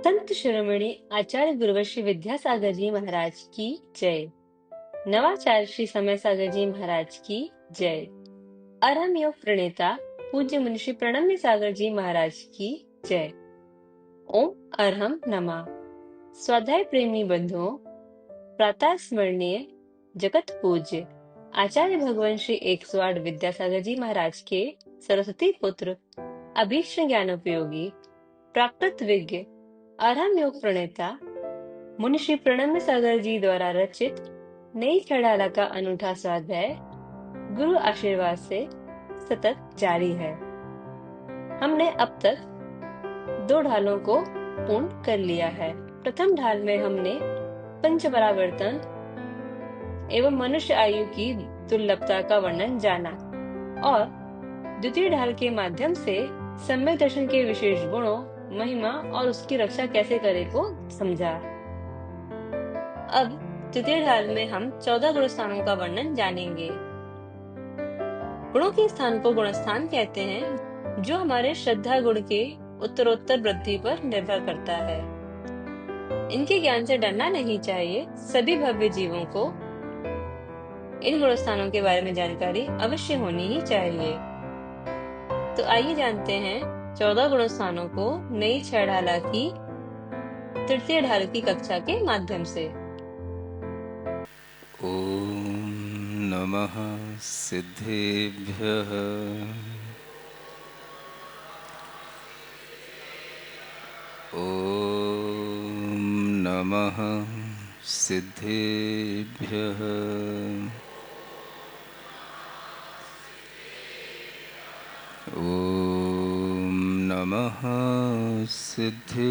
संत शिरोमणि आचार्य गुरुवर विद्यासागर जी महाराज की जय। नवाचार्य श्री समय सागर जी महाराज की जय। अरहम योग प्रणेता पूज्य मुनिषि प्रणम्य सागर जी महाराज की जय। ओम अरहम नमः। स्वाध्याय प्रेमी बंधुओं, प्रातः स्मरणीय जगत पूज्य आचार्य भगवान श्री 108 विद्यासागर जी महाराज के सरस्वती पुत्र अभीष्ट ज्ञानोपयोगी प्राकृत विज्ञ अरहम योग प्रणेता मुनिश्री प्रणम्य सागर जी द्वारा रचित नई खड़ाला का अनूठा स्वाध्याय गुरु आशीर्वाद से सतत जारी है। हमने अब तक 2 ढालों को पूर्ण कर लिया है। प्रथम ढाल में हमने पंच परावर्तन एवं मनुष्य आयु की दुर्लभता का वर्णन जाना और द्वितीय ढाल के माध्यम से सम्यक दर्शन के विशेष गुणों, महिमा और उसकी रक्षा कैसे करें को समझा। अब तृतीय ढाल में हम 14 गुण स्थानों का वर्णन जानेंगे। गुणों के स्थान को गुणस्थान कहते हैं, जो हमारे श्रद्धा गुण के उत्तरोत्तर वृद्धि पर निर्भर करता है। इनके ज्ञान से डरना नहीं चाहिए। सभी भव्य जीवों को इन गुण स्थानों के बारे में जानकारी अवश्य होनी ही चाहिए। तो आइए जानते हैं 14 गुण स्थानों को नई 6 ढाला की तृतीय ढाल की कक्षा के माध्यम से। ओम नमः सिद्धेभ्यः। ओम नमः सिद्धेभ्यः। ओम नमः सिद्धेभ्यः।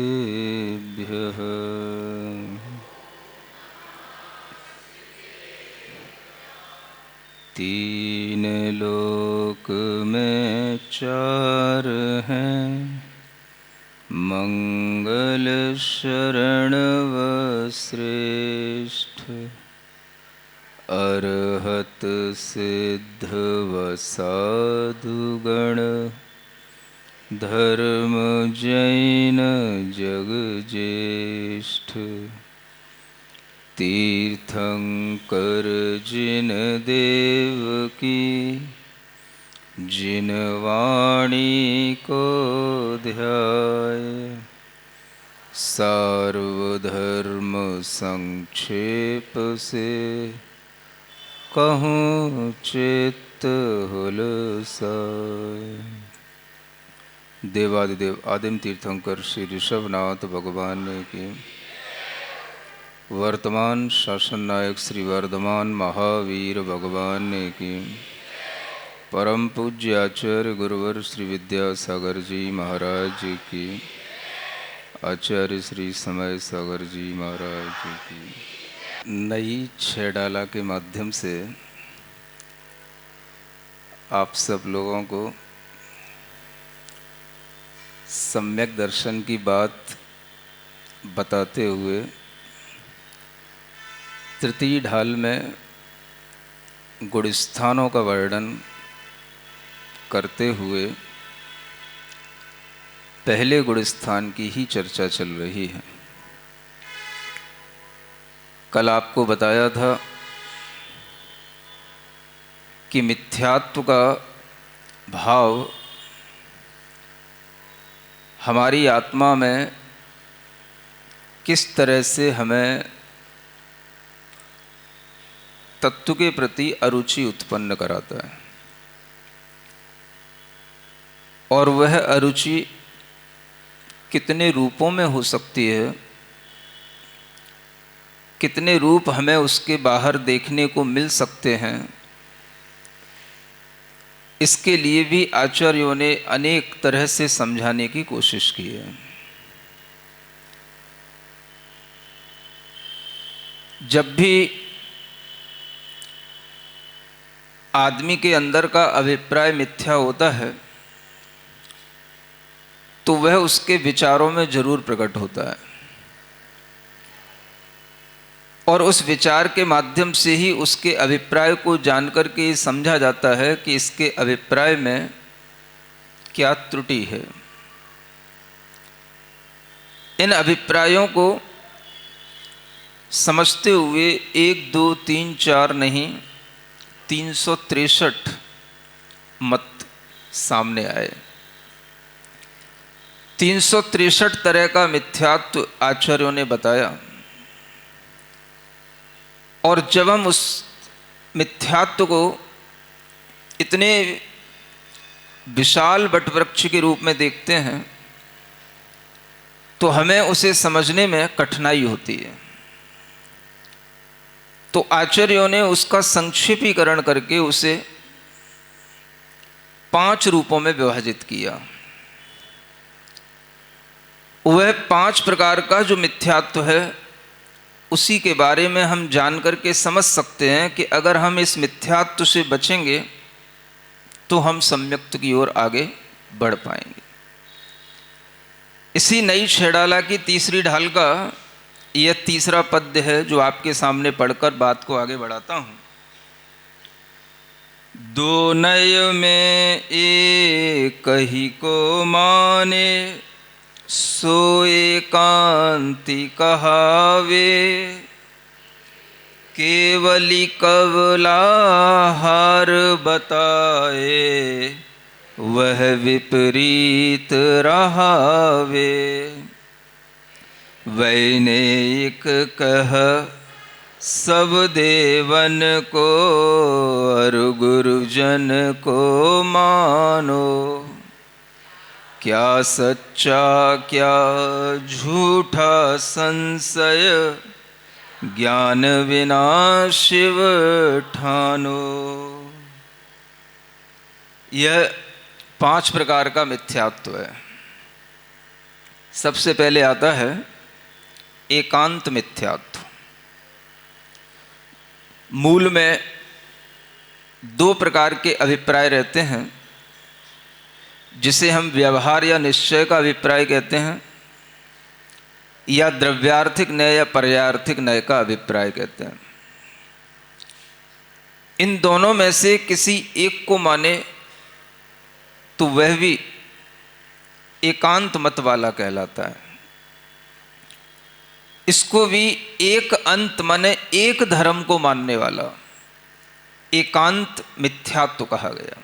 तीन लोक में 4 हैं, मंगल शरण व श्रेष्ठ, अरहत सिद्ध व साधुगण, धर्म जैन जग ज्येष्ठ। तीर्थंकर जिन देव की, जिन वाणी को ध्याय, सार्वधर्म संक्षेप से कहूँ चित्त हुलसाय। देवादिदेव आदिम तीर्थंकर श्री ऋषभनाथ भगवान की, वर्तमान शासन नायक श्री वर्धमान महावीर भगवान की, परम पूज्य आचार्य गुरुवर श्री विद्यासागर जी महाराज की, आचार्य श्री समय सागर जी महाराज की। नई 6 डाला के माध्यम से आप सब लोगों को सम्यक दर्शन की बात बताते हुए तृतीय ढाल में गुणस्थानों का वर्णन करते हुए पहले गुणस्थान की ही चर्चा चल रही है। कल आपको बताया था कि मिथ्यात्व का भाव हमारी आत्मा में किस तरह से हमें तत्व के प्रति अरुचि उत्पन्न कराता है, और वह अरुचि कितने रूपों में हो सकती है, कितने रूप हमें उसके बाहर देखने को मिल सकते हैं। इसके लिए भी आचार्यों ने अनेक तरह से समझाने की कोशिश की है। जब भी आदमी के अंदर का अभिप्राय मिथ्या होता है तो वह उसके विचारों में जरूर प्रकट होता है, और उस विचार के माध्यम से ही उसके अभिप्राय को जानकर के समझा जाता है कि इसके अभिप्राय में क्या त्रुटि है। इन अभिप्रायों को समझते हुए 1, 2, 3, 4 नहीं 363 मत सामने आए। 363 तरह का मिथ्यात्व आचार्यों ने बताया। और जब हम उस मिथ्यात्व को इतने विशाल वटवृक्ष के रूप में देखते हैं तो हमें उसे समझने में कठिनाई होती है। तो आचार्यों ने उसका संक्षेपीकरण करके उसे 5 रूपों में विभाजित किया। वह 5 प्रकार का जो मिथ्यात्व है उसी के बारे में हम जान करके समझ सकते हैं कि अगर हम इस मिथ्यात्व से बचेंगे तो हम सम्यक्त की ओर आगे बढ़ पाएंगे। इसी नई छेड़ाला की तीसरी ढाल का यह तीसरा पद्य है जो आपके सामने पढ़कर बात को आगे बढ़ाता हूं। दो नय में एक ही को माने, सो एकांति कहावे। केवली कवलाहार बताए, वह विपरीत रहावे। वैनेयिक कह सब देवन को, और गुरुजन को मानो। क्या सच्चा क्या झूठा संशय, ज्ञान बिना शिव ठानो। यह 5 प्रकार का मिथ्यात्व है। सबसे पहले आता है एकांत मिथ्यात्व। मूल में 2 प्रकार के अभिप्राय रहते हैं, जिसे हम व्यवहार या निश्चय का अभिप्राय कहते हैं, या द्रव्यार्थिक न्याय या पर्यार्थिक न्याय का अभिप्राय कहते हैं। इन दोनों में से किसी एक को माने तो वह भी एकांत मत वाला कहलाता है। इसको भी एक अंत माने एक धर्म को मानने वाला एकांत मिथ्यात्व कहा गया।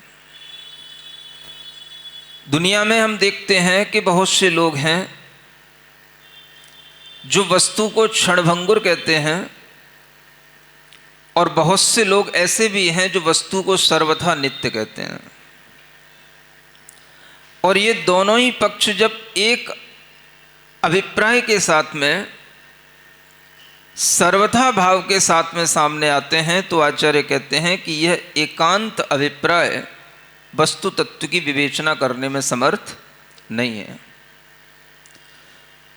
दुनिया में हम देखते हैं कि बहुत से लोग हैं जो वस्तु को क्षणभंगुर कहते हैं, और बहुत से लोग ऐसे भी हैं जो वस्तु को सर्वथा नित्य कहते हैं। और ये दोनों ही पक्ष जब एक अभिप्राय के साथ में सर्वथा भाव के साथ में सामने आते हैं तो आचार्य कहते हैं कि यह एकांत अभिप्राय वस्तु तत्व की विवेचना करने में समर्थ नहीं है।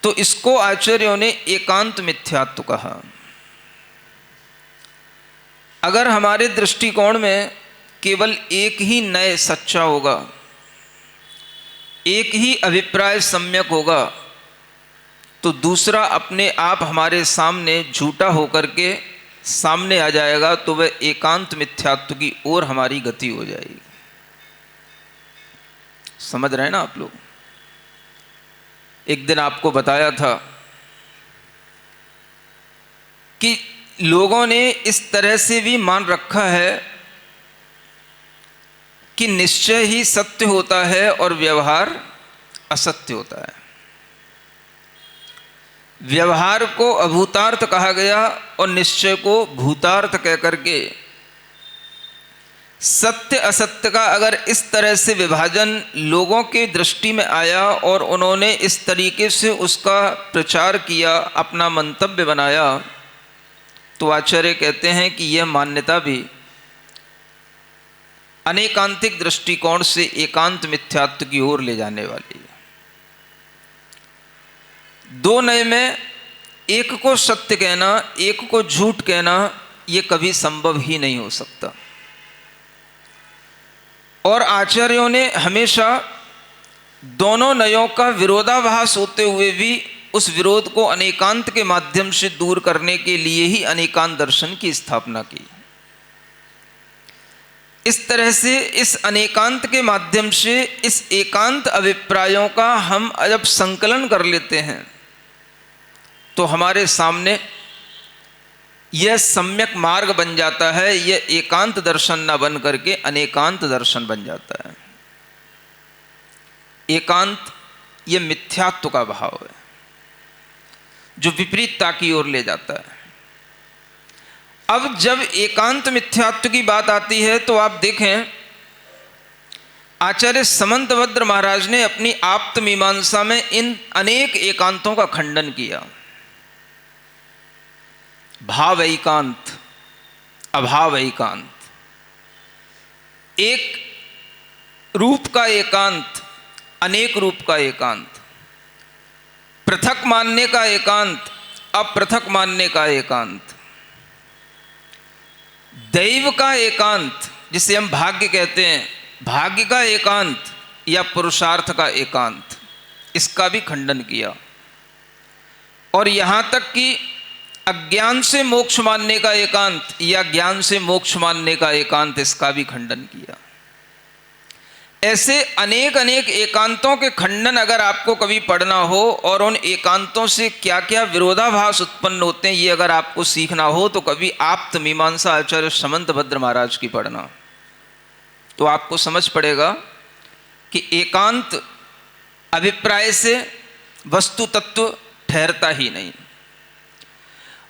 तो इसको आचार्यों ने एकांत मिथ्यात्व कहा। अगर हमारे दृष्टिकोण में केवल एक ही न्याय सच्चा होगा, एक ही अभिप्राय सम्यक होगा, तो दूसरा अपने आप हमारे सामने झूठा होकर के सामने आ जाएगा, तो वह एकांत मिथ्यात्व की ओर हमारी गति हो जाएगी। समझ रहे हैं ना आप लोग? एक दिन आपको बताया था कि लोगों ने इस तरह से भी मान रखा है कि निश्चय ही सत्य होता है और व्यवहार असत्य होता है। व्यवहार को अभूतार्थ कहा गया और निश्चय को भूतार्थ कह करके सत्य असत्य का अगर इस तरह से विभाजन लोगों के दृष्टि में आया और उन्होंने इस तरीके से उसका प्रचार किया, अपना मंतव्य बनाया, तो आचार्य कहते हैं कि यह मान्यता भी अनेकांतिक दृष्टिकोण से एकांत मिथ्यात्व की ओर ले जाने वाली है। 2 नय में एक को सत्य कहना, एक को झूठ कहना, यह कभी संभव ही नहीं हो सकता। और आचार्यों ने हमेशा दोनों नयों का विरोधाभास होते हुए भी उस विरोध को अनेकांत के माध्यम से दूर करने के लिए ही अनेकांत दर्शन की स्थापना की। इस तरह से इस अनेकांत के माध्यम से इस एकांत अभिप्रायों का हम जब संकलन कर लेते हैं तो हमारे सामने यह सम्यक मार्ग बन जाता है, यह एकांत दर्शन न बन करके अनेकांत दर्शन बन जाता है। एकांत यह मिथ्यात्व का भाव है जो विपरीतता की ओर ले जाता है। अब जब एकांत मिथ्यात्व की बात आती है तो आप देखें, आचार्य समंतभद्र महाराज ने अपनी आप्त मीमांसा में इन अनेक एकांतों का खंडन किया। भाव एकांत, अभाव एकांत, एक रूप का एकांत, अनेक रूप का एकांत, पृथक मानने का एकांत, अपृथक मानने का एकांत, दैव का एकांत जिसे हम भाग्य कहते हैं, भाग्य का एकांत या पुरुषार्थ का एकांत, इसका भी खंडन किया। और यहां तक कि अज्ञान से मोक्ष मानने का एकांत या ज्ञान से मोक्ष मानने का एकांत, इसका भी खंडन किया। ऐसे अनेक अनेक एकांतों के खंडन अगर आपको कभी पढ़ना हो और उन एकांतों से क्या क्या विरोधाभास उत्पन्न होते हैं ये अगर आपको सीखना हो तो कभी आप्त मीमांसा आचार्य समंतभद्र महाराज की पढ़ना, तो आपको समझ पड़ेगा कि एकांत अभिप्राय से वस्तु तत्व ठहरता ही नहीं।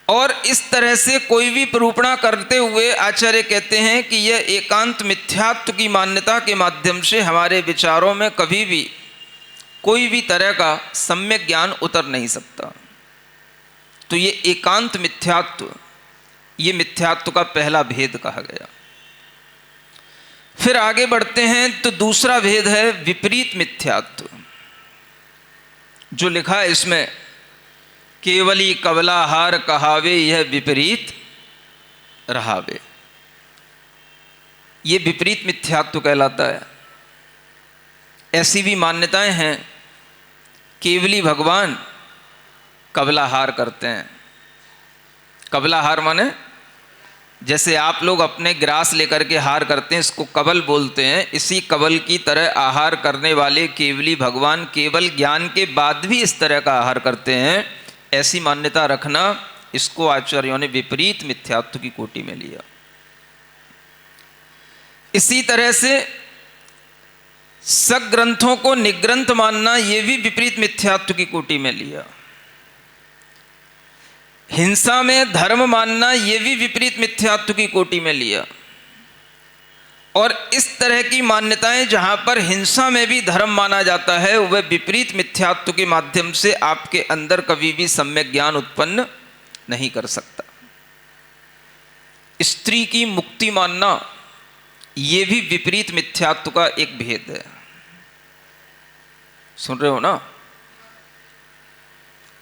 और इस तरह से कोई भी प्ररूपणा करते हुए आचार्य कहते हैं कि यह एकांत मिथ्यात्व की मान्यता के माध्यम से हमारे विचारों में कभी भी कोई भी तरह का सम्यक ज्ञान उतर नहीं सकता। तो ये एकांत मिथ्यात्व, ये मिथ्यात्व का पहला भेद कहा गया। फिर आगे बढ़ते हैं तो दूसरा भेद है विपरीत मिथ्यात्व, जो लिखा है इसमें, केवली कबलाहार कहावे यह विपरीत रहावे। ये विपरीत मिथ्यात्व कहलाता है। ऐसी भी मान्यताएं हैं, केवली भगवान कबलाहार करते हैं। कबलाहार माने जैसे आप लोग अपने ग्रास लेकर के हार करते हैं, इसको कबल बोलते हैं। इसी कबल की तरह आहार करने वाले केवली भगवान केवल ज्ञान के बाद भी इस तरह का आहार करते हैं। ऐसी मान्यता रखना, इसको आचार्यों ने विपरीत मिथ्यात्व की कोटि में लिया। इसी तरह से सग्रंथों को निग्रंथ मानना, यह भी विपरीत मिथ्यात्व की कोटि में लिया। हिंसा में धर्म मानना, यह भी विपरीत मिथ्यात्व की कोटि में लिया। और इस तरह की मान्यताएं जहां पर हिंसा में भी धर्म माना जाता है, वह विपरीत मिथ्यात्व के माध्यम से आपके अंदर कभी भी सम्यक ज्ञान उत्पन्न नहीं कर सकता। स्त्री की मुक्ति मानना, यह भी विपरीत मिथ्यात्व का एक भेद है। सुन रहे हो ना?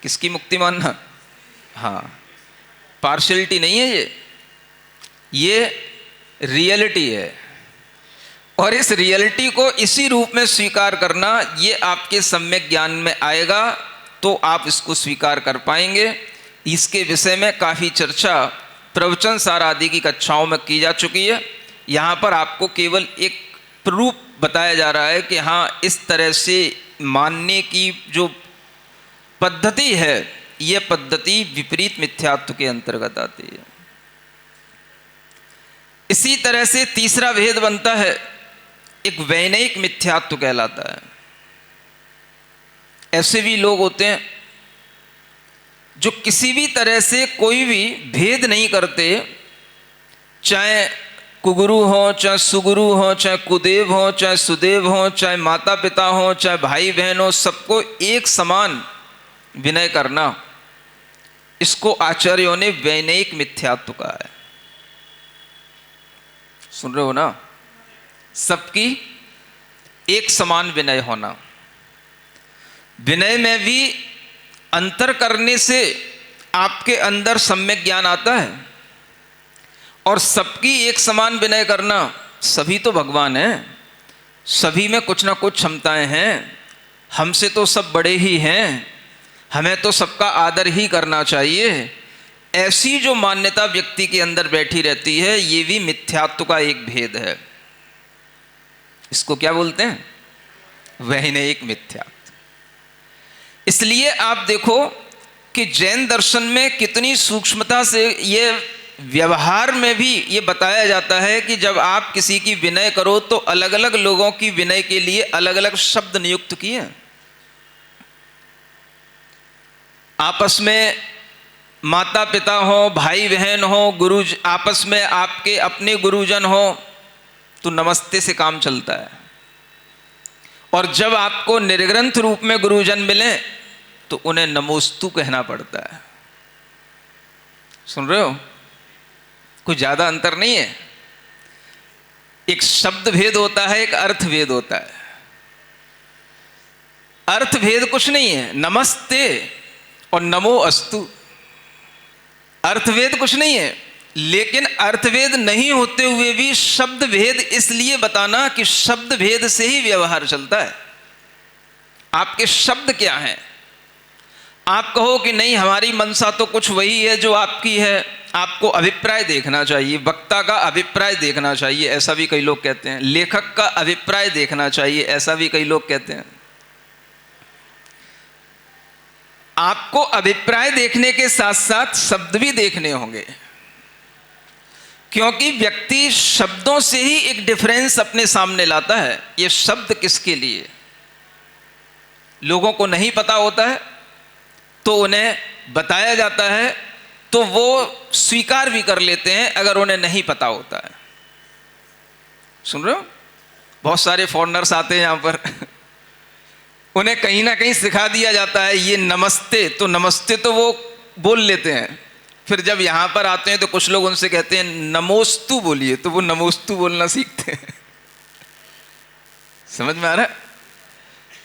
किसकी मुक्ति मानना? हाँ, पार्शियलिटी नहीं है, ये रियलिटी है। और इस रियलिटी को इसी रूप में स्वीकार करना, ये आपके सम्यक ज्ञान में आएगा तो आप इसको स्वीकार कर पाएंगे। इसके विषय में काफ़ी चर्चा प्रवचन सार आदि की कक्षाओं में की जा चुकी है। यहाँ पर आपको केवल एक प्रूफ बताया जा रहा है कि हाँ, इस तरह से मानने की जो पद्धति है, यह पद्धति विपरीत मिथ्यात्व के अंतर्गत आती है। इसी तरह से तीसरा भेद बनता है, एक वैनयिक मिथ्यात्व कहलाता है। ऐसे भी लोग होते हैं जो किसी भी तरह से कोई भी भेद नहीं करते, चाहे कुगुरु हो, चाहे सुगुरु हो, चाहे कुदेव हो, चाहे सुदेव हो, चाहे माता पिता हो, चाहे भाई बहन हो, सबको एक समान विनय करना, इसको आचार्यों ने वैनयिक मिथ्यात्व कहा है। सुन रहे हो ना? सबकी एक समान विनय होना। विनय में भी अंतर करने से आपके अंदर सम्यक ज्ञान आता है। और सबकी एक समान विनय करना, सभी तो भगवान हैं, सभी में कुछ ना कुछ क्षमताएं हैं, हमसे तो सब बड़े ही हैं, हमें तो सबका आदर ही करना चाहिए। ऐसी जो मान्यता व्यक्ति के अंदर बैठी रहती है, ये भी मिथ्यात्व का एक भेद है। इसको क्या बोलते हैं? वैनयिक मिथ्यात्व। इसलिए आप देखो, कि जैन दर्शन में कितनी सूक्ष्मता से ये व्यवहार में भी ये बताया जाता है कि जब आप किसी की विनय करो तो अलग अलग लोगों की विनय के लिए अलग अलग शब्द नियुक्त किए। आपस में माता पिता हो, भाई बहन हो, गुरु, आपस में आपके अपने गुरुजन हो तो नमस्ते से काम चलता है। और जब आपको निर्ग्रंथ रूप में गुरुजन मिले तो उन्हें नमोस्तु कहना पड़ता है। सुन रहे हो? कुछ ज्यादा अंतर नहीं है। एक शब्द भेद होता है, एक अर्थ भेद होता है। अर्थ भेद कुछ नहीं है, नमस्ते और नमो अस्तु, अर्थभेद कुछ नहीं है। लेकिन अर्थभेद नहीं होते हुए भी शब्द भेद इसलिए बताना कि शब्द भेद से ही व्यवहार चलता है। आपके शब्द क्या हैं? आप कहो कि नहीं हमारी मनसा तो कुछ वही है जो आपकी है, आपको अभिप्राय देखना चाहिए, वक्ता का अभिप्राय देखना चाहिए, ऐसा भी कई लोग कहते हैं। लेखक का अभिप्राय देखना चाहिए, ऐसा भी कई लोग कहते हैं। आपको अभिप्राय देखने के साथ साथ शब्द भी देखने होंगे, क्योंकि व्यक्ति शब्दों से ही एक डिफरेंस अपने सामने लाता है। ये शब्द किसके लिए लोगों को नहीं पता होता है तो उन्हें बताया जाता है तो वो स्वीकार भी कर लेते हैं अगर उन्हें नहीं पता होता है। सुन रहे हो? बहुत सारे फॉरेनर्स आते हैं यहां पर उन्हें कहीं ना कहीं सिखा दिया जाता है ये नमस्ते, तो नमस्ते तो वो बोल लेते हैं। फिर जब यहां पर आते हैं तो कुछ लोग उनसे कहते हैं नमोस्तु बोलिए, तो वो नमोस्तु बोलना सीखते हैं। समझ में आ रहा है?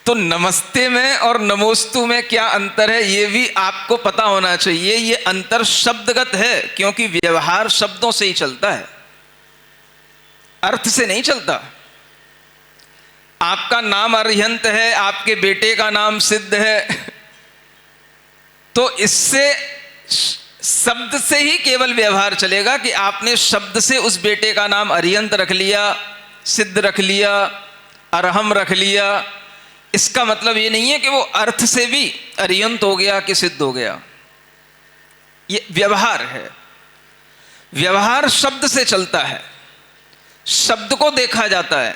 तो नमस्ते में और नमोस्तु में क्या अंतर है ये भी आपको पता होना चाहिए। ये अंतर शब्दगत है, क्योंकि व्यवहार शब्दों से ही चलता है, अर्थ से नहीं चलता। आपका नाम अरिहंत है, आपके बेटे का नाम सिद्ध है, तो इससे शब्द से ही केवल व्यवहार चलेगा कि आपने शब्द से उस बेटे का नाम अरिहंत रख लिया, सिद्ध रख लिया, अरहम रख लिया। इसका मतलब ये नहीं है कि वो अर्थ से भी अरिहंत हो गया कि सिद्ध हो गया। ये व्यवहार है। व्यवहार शब्द से चलता है, शब्द को देखा जाता है।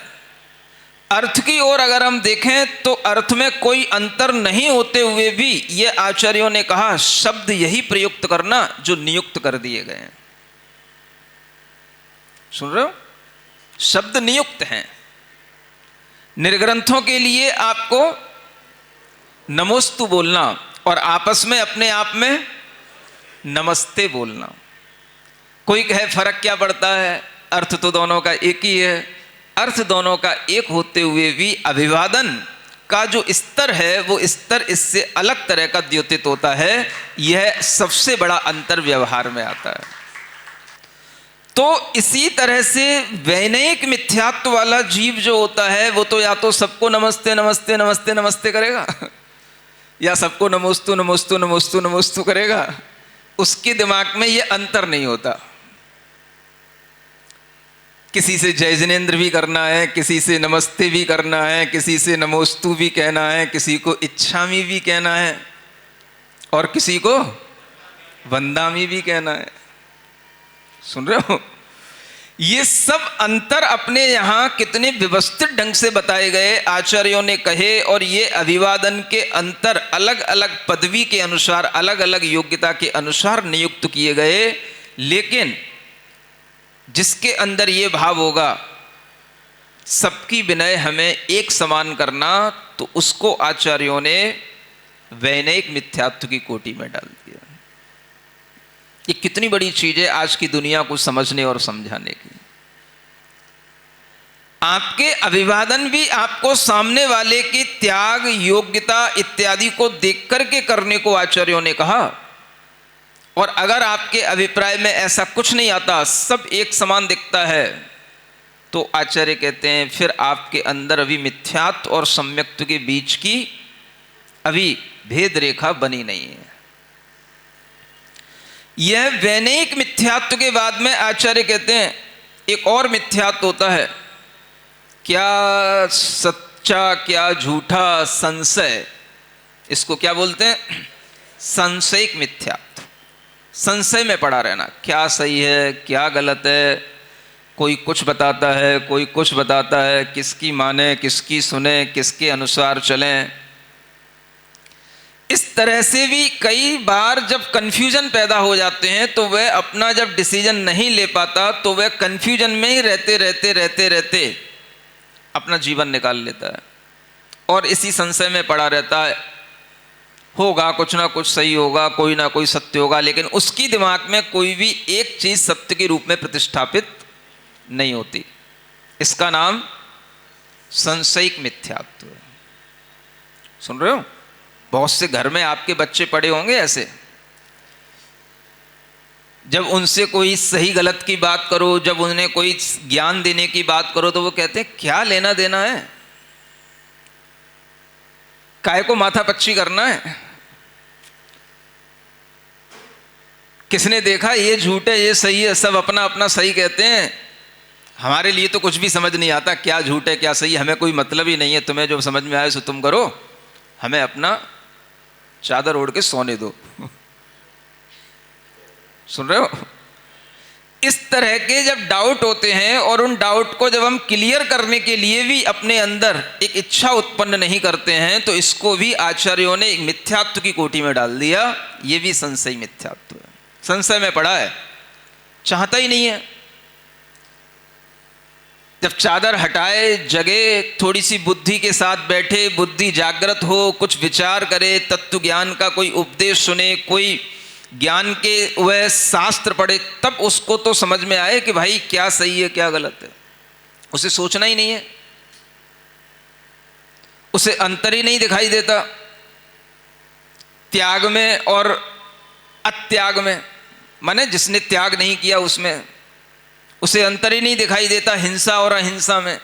अर्थ की ओर अगर हम देखें तो अर्थ में कोई अंतर नहीं होते हुए भी ये आचार्यों ने कहा शब्द यही प्रयुक्त करना जो नियुक्त कर दिए गए हैं। सुन रहे हो? शब्द नियुक्त हैं। निर्ग्रंथों के लिए आपको नमोस्तु बोलना और आपस में अपने आप में नमस्ते बोलना। कोई कहे फर्क क्या पड़ता है, अर्थ तो दोनों का एक ही है। अर्थ दोनों का एक होते हुए भी अभिवादन का जो स्तर है वो स्तर इससे अलग तरह का द्योतित होता है। यह सबसे बड़ा अंतर व्यवहार में आता है। तो इसी तरह से वैनयिक मिथ्यात्व वाला जीव जो होता है वो तो या तो सबको नमस्ते नमस्ते नमस्ते नमस्ते करेगा या सबको नमोस्तु नमोस्तु नमोस्तु नमोस्तु करेगा। उसके दिमाग में ये अंतर नहीं होता। किसी से जय जिनेन्द्र भी करना है, किसी से नमस्ते भी करना है, किसी से नमोस्तु भी कहना है, किसी को इच्छामी भी कहना है और किसी को वंदामी भी कहना है। सुन रहे हो? ये सब अंतर अपने यहां कितने व्यवस्थित ढंग से बताए गए, आचार्यों ने कहे। और ये अभिवादन के अंतर अलग अलग पदवी के अनुसार, अलग अलग योग्यता के अनुसार नियुक्त किए गए। लेकिन जिसके अंदर ये भाव होगा सबकी विनय हमें एक समान करना, तो उसको आचार्यों ने वैनयिक मिथ्यात्व की कोटि में डाल दिया। ये कितनी बड़ी चीज है आज की दुनिया को समझने और समझाने की। आपके अभिवादन भी आपको सामने वाले की त्याग, योग्यता इत्यादि को देख करके करने को आचार्यों ने कहा। और अगर आपके अभिप्राय में ऐसा कुछ नहीं आता, सब एक समान दिखता है, तो आचार्य कहते हैं फिर आपके अंदर अभी मिथ्यात्व और सम्यक्त्व के बीच की अभी भेद रेखा बनी नहीं है। यह वैनयिक मिथ्यात्व के बाद में आचार्य कहते हैं एक और मिथ्यात्व होता है। क्या सच्चा क्या झूठा संशय, इसको क्या बोलते हैं? संशयिक मिथ्यात्व, संशय में पड़ा रहना, क्या सही है क्या गलत है, कोई कुछ बताता है कोई कुछ बताता है, किसकी माने किसकी सुने, किसके अनुसार चलें। इस तरह से भी कई बार जब कन्फ्यूजन पैदा हो जाते हैं तो वह अपना जब डिसीजन नहीं ले पाता तो वह कन्फ्यूजन में ही रहते रहते रहते रहते अपना जीवन निकाल लेता है और इसी संशय में पड़ा रहता है। होगा कुछ ना कुछ सही होगा, कोई ना कोई सत्य होगा, लेकिन उसकी दिमाग में कोई भी एक चीज सत्य के रूप में प्रतिष्ठापित नहीं होती। इसका नाम संशयिक मिथ्यात्व है। सुन रहे हो? बहुत से घर में आपके बच्चे पड़े होंगे ऐसे, जब उनसे कोई सही गलत की बात करो, जब उन्हें कोई ज्ञान देने की बात करो तो वो कहते हैं क्या लेना देना है, काय को माथा पच्ची करना है, किसने देखा ये झूठ है ये सही है, सब अपना अपना सही कहते हैं, हमारे लिए तो कुछ भी समझ नहीं आता, क्या झूठ है क्या सही, हमें कोई मतलब ही नहीं है, तुम्हें जो समझ में आए सो तुम करो, हमें अपना चादर ओढ़ के सोने दो। सुन रहे हो? इस तरह के जब डाउट होते हैं और उन डाउट को जब हम क्लियर करने के लिए भी अपने अंदर एक इच्छा उत्पन्न नहीं करते हैं तो इसको भी आचार्यों ने एक मिथ्यात्व की कोटि में डाल दिया। ये भी संशय मिथ्यात्व है, संशय में पड़ा है, चाहता ही नहीं है। जब चादर हटाए, जगे, थोड़ी सी बुद्धि के साथ बैठे, बुद्धि जागृत हो, कुछ विचार करे, तत्व ज्ञान का कोई उपदेश सुने, कोई ज्ञान के वह शास्त्र पढ़े, तब उसको तो समझ में आए कि भाई क्या सही है क्या गलत है। उसे सोचना ही नहीं है, उसे अंतर ही नहीं दिखाई देता त्याग में और अत्याग में, माने जिसने त्याग नहीं किया उसमें उसे अंतर ही नहीं दिखाई देता, हिंसा और अहिंसा में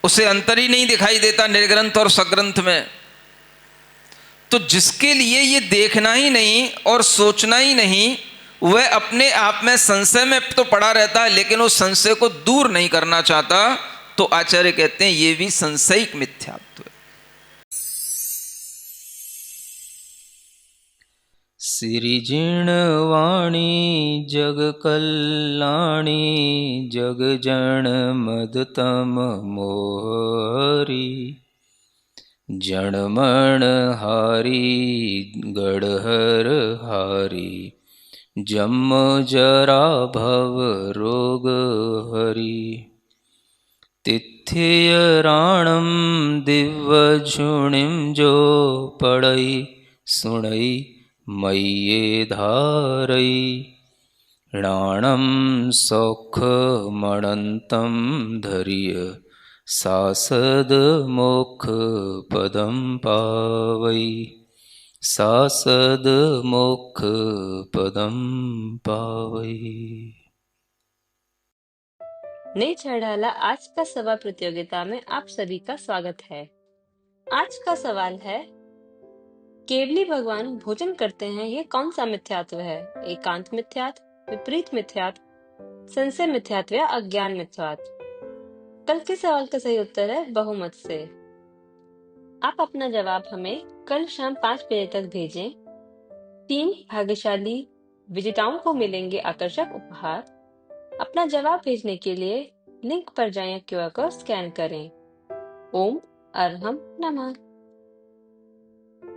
उसे अंतर ही नहीं दिखाई देता, निर्ग्रंथ और सग्रंथ में। तो जिसके लिए ये देखना ही नहीं और सोचना ही नहीं, वह अपने आप में संशय में तो पड़ा रहता है लेकिन उस संशय को दूर नहीं करना चाहता, तो आचार्य कहते हैं ये भी संशयिक मिथ्यात्व है। सिरिजिण वाणी जग कल्याणी, जग जन मदतम मोहरी, जणमण हारी गढ़हर हारी, जम जरा भव रोग हरी, तिथ्य राणम दिव्य झुणिम जो पड़ई सुणई मय्ये धारई, राणम सौख मणंतम धर्य, सासद मोक्ष पदम पावई, सासद मोक्ष पदम पावई। नई चढ़ाला आज का सवाल प्रतियोगिता में आप सभी का स्वागत है। आज का सवाल है, केवली भगवान भोजन करते हैं, ये कौन सा मिथ्यात्व है? एकांत मिथ्यात्व, विपरीत मिथ्यात्व, संशय मिथ्यात्व या अज्ञान मिथ्यात्व? कल के सवाल का सही उत्तर है बहुमत से। आप अपना जवाब हमें कल शाम 5 बजे तक भेजें। 3 भाग्यशाली विजेताओं को मिलेंगे आकर्षक उपहार। अपना जवाब भेजने के लिए लिंक पर जाएं, क्यूआर कोड स्कैन करें। ओम अरहम नमः।